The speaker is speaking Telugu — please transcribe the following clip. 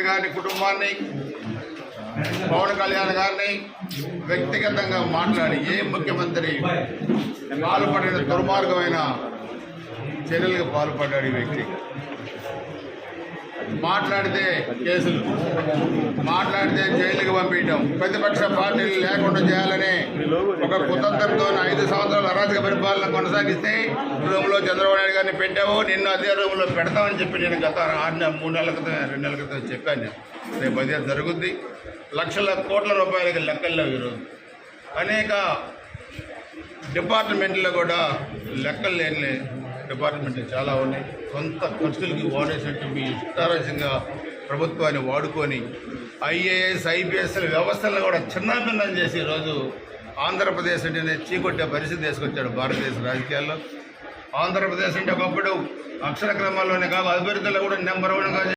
గారి కుటుంబాన్ని, పవన్ కళ్యాణ్ గారిని వ్యక్తిగతంగా మాట్లాడి ఏ ముఖ్యమంత్రి పాల్పడిన దుర్మార్గమైన చర్యలకు పాల్పడ్డాడు ఈ వ్యక్తి. మాట్లాడితే కేసులు, మాట్లాడితే జైలుకి పంపించడం, ప్రతిపక్ష పార్టీలు లేకుండా చేయాలని ఒక కుతంత్రంతో 5 సంవత్సరాల అరాజక పరిపాలన కొనసాగిస్తే రూమ్లో చంద్రబాబు నాయుడు గారిని పెట్టావు, నిన్ను అదే రూమ్లో పెడతామని చెప్పి నేను గత 3 నెలల క్రితం 2 నెలల క్రితం చెప్పాను. నేను రేపు అదే జరుగుద్ది. లక్షల కోట్ల రూపాయలకి లెక్కల్లో ఈరోజు అనేక డిపార్ట్మెంట్లో కూడా లెక్కలు లేని డిపార్ట్మెంట్లు చాలా ఉన్నాయి. సొంత ఖర్చులకి వాడేసినట్టు మీ ఇష్టారాజ్యంగా ప్రభుత్వాన్ని వాడుకొని ఐఏఎస్ ఐపీఎస్ల వ్యవస్థలను కూడా చిన్నాభిన్నం చేసి ఈరోజు ఆంధ్రప్రదేశ్ అంటేనే చీకొట్టే పరిస్థితి తీసుకొచ్చాడు భారతదేశ రాజకీయాల్లో. ఆంధ్రప్రదేశ్ అంటే ఒకప్పుడు అక్షర క్రమాల్లోనే కాదు అభివృద్ధిలో కూడా నెంబర్ 1గా